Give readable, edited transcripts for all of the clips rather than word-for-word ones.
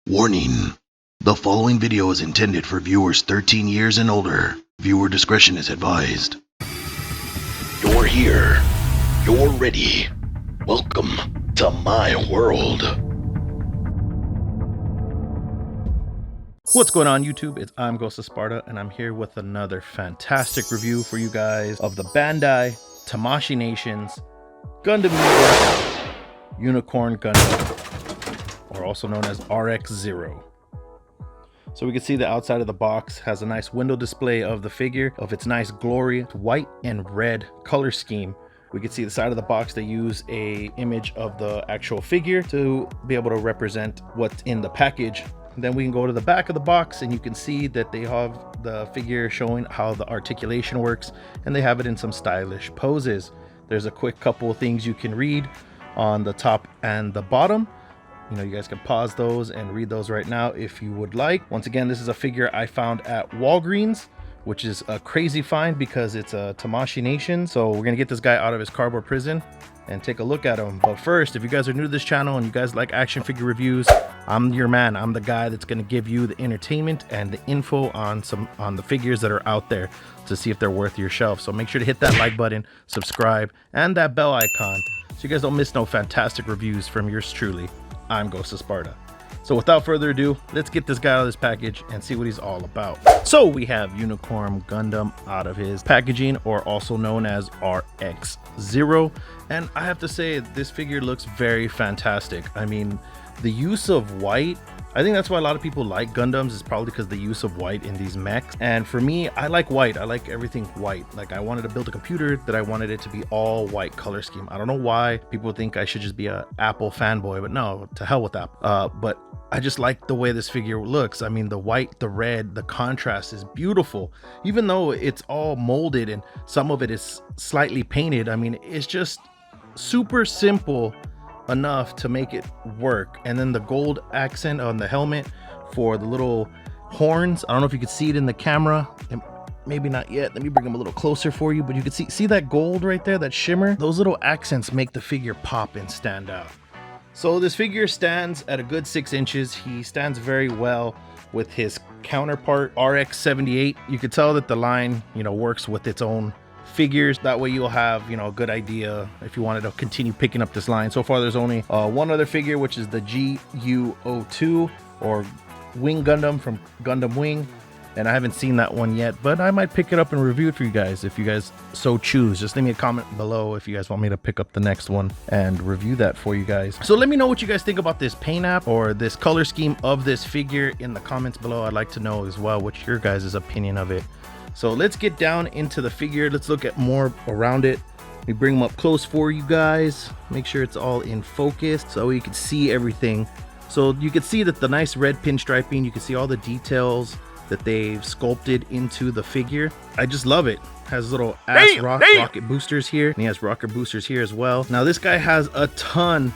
Warning. The following video is intended for viewers 13 years and older. Viewer discretion is advised. You're here. You're ready. Welcome to my world. What's going on YouTube? I'm Ghost of Sparta and I'm here with another fantastic review for you guys of the Bandai Tamashii Nations Gundam Unicorn Gundam, or also known as X-0. So we can see the outside of the box has a nice window display of the figure, of its nice glorious white and red color scheme. We can see the side of the box, they use a image of the actual figure to be able to represent what's in the package. Then we can go to the back of the box and you can see that they have the figure showing how the articulation works, and they have it in some stylish poses. There's a quick couple of things you can read on the top and the bottom. You know, you guys can pause those and read those right now if you would like. Once again, this is a figure I found at Walgreens, which is a crazy find because it's a Tamashii Nation. So we're gonna get this guy out of his cardboard prison and take a look at him. But first, if you guys are new to this channel and you guys like action figure reviews, I'm your man. I'm the guy that's gonna give you the entertainment and the info on the figures that are out there to see if they're worth your shelf. So make sure to hit that like button, subscribe, and that bell icon so you guys don't miss no fantastic reviews from yours truly. I'm Ghost of Sparta. So without further ado, let's get this guy out of this package and see what he's all about. So we have Unicorn Gundam out of his packaging, or also known as X-0. And I have to say, this figure looks very fantastic. I mean, the use of white, I think that's why a lot of people like Gundams, is probably because the use of white in these mechs. And for me, I like white. I like everything white. Like, I wanted to build a computer that I wanted it to be all white color scheme. I don't know why people think I should just be a Apple fanboy, but no, to hell with Apple. But I just like the way this figure looks. I mean, the white, the red, the contrast is beautiful. Even though it's all molded and some of it is slightly painted, I mean, it's just super simple enough to make it work. And then the gold accent on the helmet for the little horns, I don't know if you could see it in the camera, and maybe not yet. Let me bring them a little closer for you, but you can see that gold right there, that shimmer. Those little accents make the figure pop and stand out. So this figure stands at a good 6 inches. He stands very well with his counterpart RX-78. You could tell that the line, you know, works with its own figures. That way you'll have, you know, a good idea if you wanted to continue picking up this line. So far there's only one other figure, which is the GU02, or Wing Gundam from Gundam Wing, and I haven't seen that one yet, but I might pick it up and review it for you guys if you guys so choose. Just leave me a comment below if you guys want me to pick up the next one and review that for you guys. So let me know what you guys think about this paint app or this color scheme of this figure in the comments below. I'd like to know as well what's your guys' opinion of it. So let's get down into the figure. Let's look at more around it. We bring them up close for you guys. Make sure it's all in focus so you can see everything. So you can see that the nice red pinstriping, you can see all the details that they've sculpted into the figure. I just love it. Has little rocket boosters here, and he has rocket boosters here as well. Now this guy has a ton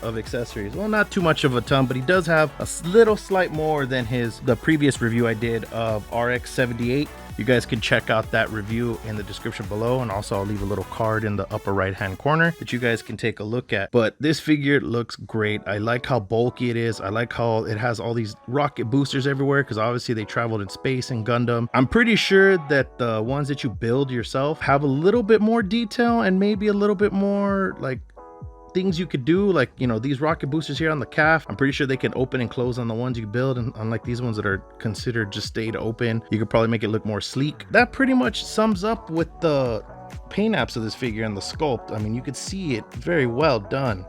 of accessories. Well, not too much of a ton, but he does have a little slight more than the previous review I did of RX-78. You guys can check out that review in the description below, and also I'll leave a little card in the upper right hand corner that you guys can take a look at. But this figure looks great. I like how bulky it is. I like how it has all these rocket boosters everywhere, because obviously they traveled in space in Gundam. I'm pretty sure that the ones that you build yourself have a little bit more detail and maybe a little bit more like things you could do, like, you know, these rocket boosters here on the calf. I'm pretty sure they can open and close on the ones you build, and unlike these ones that are considered just stayed open, you could probably make it look more sleek. That pretty much sums up with the paint apps of this figure and the sculpt. I mean, you could see it very well done.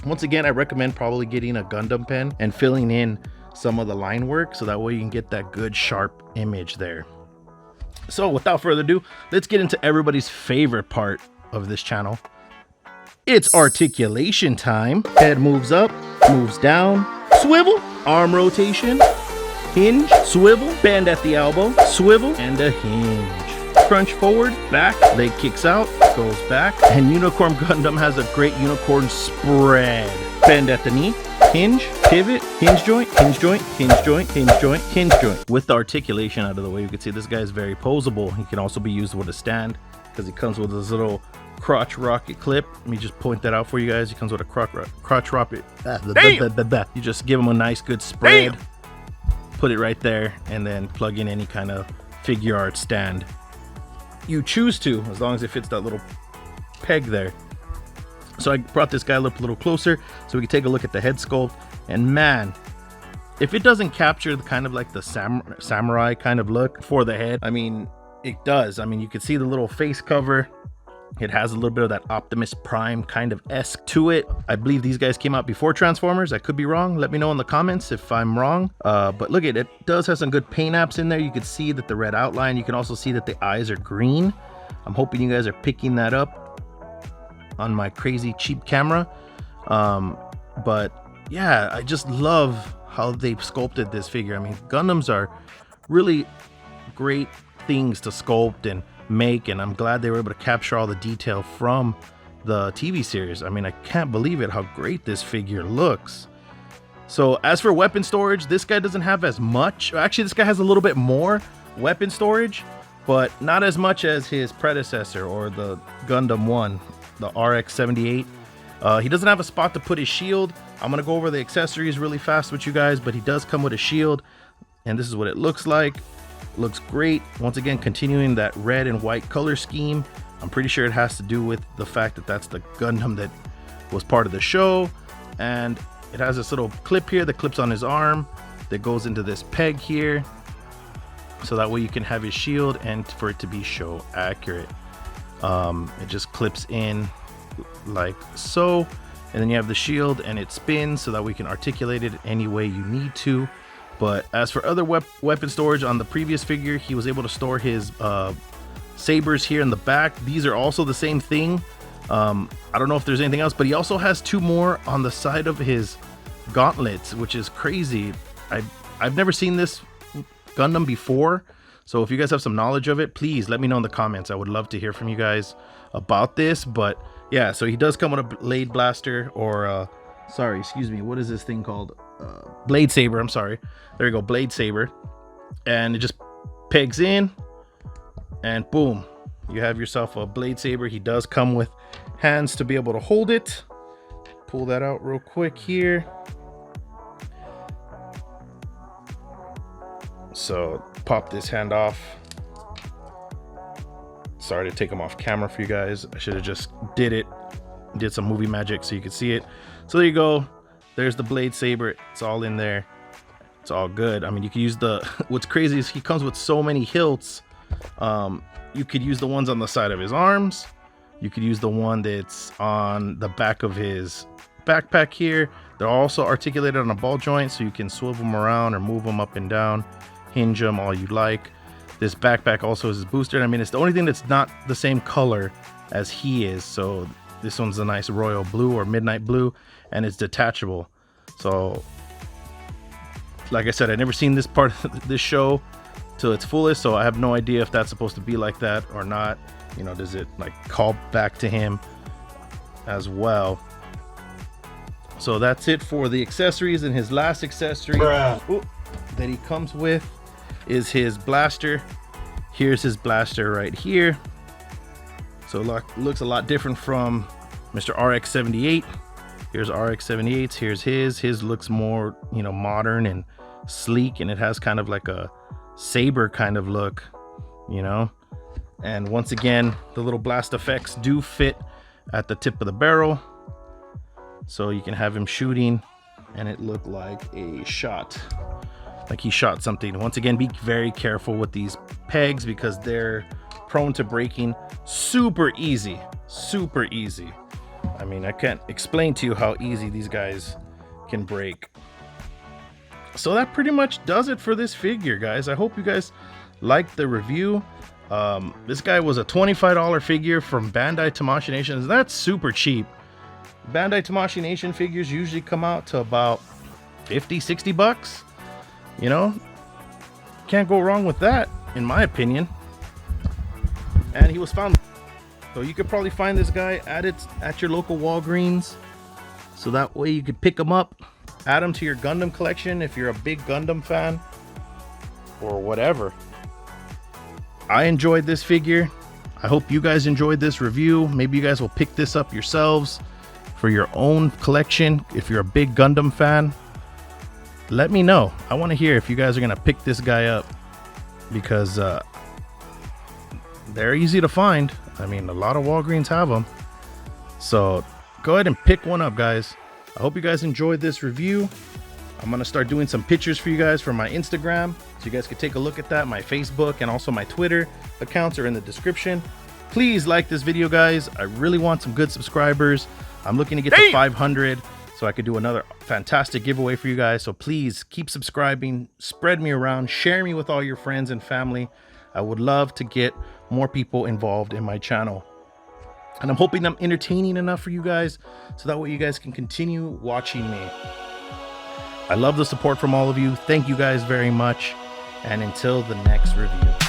Once again, I recommend probably getting a Gundam pen and filling in some of the line work so that way you can get that good sharp image there. So without further ado, let's get into everybody's favorite part of this channel. It's articulation time. Head moves up, moves down, swivel, arm rotation, hinge, swivel, bend at the elbow, swivel, and a hinge. Crunch forward, back, leg kicks out, goes back, and Unicorn Gundam has a great unicorn spread. Bend at the knee, hinge, pivot, hinge joint, hinge joint, hinge joint, hinge joint, hinge joint. With the articulation out of the way, you can see this guy is very posable. He can also be used with a stand because he comes with this little crotch rocket clip. Let me just point that out for you guys. He comes with a crotch rocket. You just give him a nice good spread. Put it right there, and then plug in any kind of figure art stand you choose to, as long as it fits that little peg there. So I brought this guy up a little closer so we can take a look at the head sculpt. And man, if it doesn't capture the kind of like the samurai kind of look for the head, I mean, it does. I mean, you can see the little face cover. It has a little bit of that Optimus Prime kind of esque to it. I believe these guys came out before Transformers. I could be wrong. Let me know in the comments if I'm wrong. But look at it. It does have some good paint apps in there. You can see that the red outline. You can also see that the eyes are green. I'm hoping you guys are picking that up on my crazy cheap camera. But yeah, I just love how they've sculpted this figure. I mean, Gundams are really great things to sculpt and make, and I'm glad they were able to capture all the detail from the TV series. I mean, I can't believe it how great this figure looks. So as for weapon storage, this guy doesn't have as much. Actually, this guy has a little bit more weapon storage, but not as much as his predecessor or the Gundam 1, the RX-78. He doesn't have a spot to put his shield. I'm gonna go over the accessories really fast with you guys, but he does come with a shield, and this is what it looks like. Looks great. Once again, continuing that red and white color scheme. I'm pretty sure it has to do with the fact that that's the Gundam that was part of the show. And it has this little clip here that clips on his arm that goes into this peg here, so that way you can have his shield and for it to be show accurate. It just clips in like so, and then you have the shield and it spins so that we can articulate it any way you need to. But as for other weapon storage, on the previous figure, he was able to store his sabers here in the back. These are also the same thing. I don't know if there's anything else, but he also has two more on the side of his gauntlets, which is crazy. I've never seen this Gundam before, so if you guys have some knowledge of it, please let me know in the comments. I would love to hear from you guys about this. But yeah, so he does come with a blade blaster, or sorry, excuse me, what is this thing called? Blade saber. I'm sorry. There you go, blade saber. And it just pegs in, and boom, you have yourself a blade saber. He does come with hands to be able to hold it. Pull that out real quick here. So pop this hand off. Sorry to take them off camera for you guys. I should have just did some movie magic so you could see it. So there you go. There's the blade saber. It's all in there. It's all good. I mean, you can use the, what's crazy is he comes with so many hilts. You could use the ones on the side of his arms. You could use the one that's on the back of his backpack here. They're also articulated on a ball joint, so you can swivel them around or move them up and down, hinge them all you like. This backpack also is his booster. I mean, it's the only thing that's not the same color as he is. So this one's a nice royal blue or midnight blue, and it's detachable. So like I said, I've never seen this part of this show to its fullest, so I have no idea if that's supposed to be like that or not. You know, does it like call back to him as well? So that's it for the accessories. And his last accessory that he comes with is his blaster. Here's his blaster right here. So it looks a lot different from Mr. RX-78. Here's RX-78's. Here's his looks more, you know, modern and sleek, and it has kind of like a Saber kind of look, you know. And once again, the little blast effects do fit at the tip of the barrel, so you can have him shooting and it looked like a shot, like he shot something. Once again, be very careful with these pegs because they're prone to breaking super easy. I mean, I can't explain to you how easy these guys can break. So that pretty much does it for this figure, guys. I hope you guys liked the review. This guy was a $25 figure from Bandai Tamashii Nation. That's super cheap. Bandai Tamashii Nation figures usually come out to about 50-60 bucks. You know, can't go wrong with that, in my opinion. And he was found, so you could probably find this guy at your local Walgreens, so that way you could pick him up, add him to your Gundam collection if you're a big Gundam fan or whatever. I enjoyed this figure. I hope you guys enjoyed this review. Maybe you guys will pick this up yourselves for your own collection. If you're a big Gundam fan, let me know. I want to hear if you guys are going to pick this guy up, because they're easy to find. I mean, a lot of Walgreens have them. So go ahead and pick one up, guys. I hope you guys enjoyed this review. I'm going to start doing some pictures for you guys for my Instagram, so you guys can take a look at that. My Facebook and also my Twitter accounts are in the description. Please like this video, guys. I really want some good subscribers. I'm looking to get to 500 so I could do another fantastic giveaway for you guys. So please keep subscribing, spread me around, share me with all your friends and family. I would love to get more people involved in my channel. And I'm hoping I'm entertaining enough for you guys, so that way you guys can continue watching me. I love the support from all of you. Thank you guys very much. And until the next review.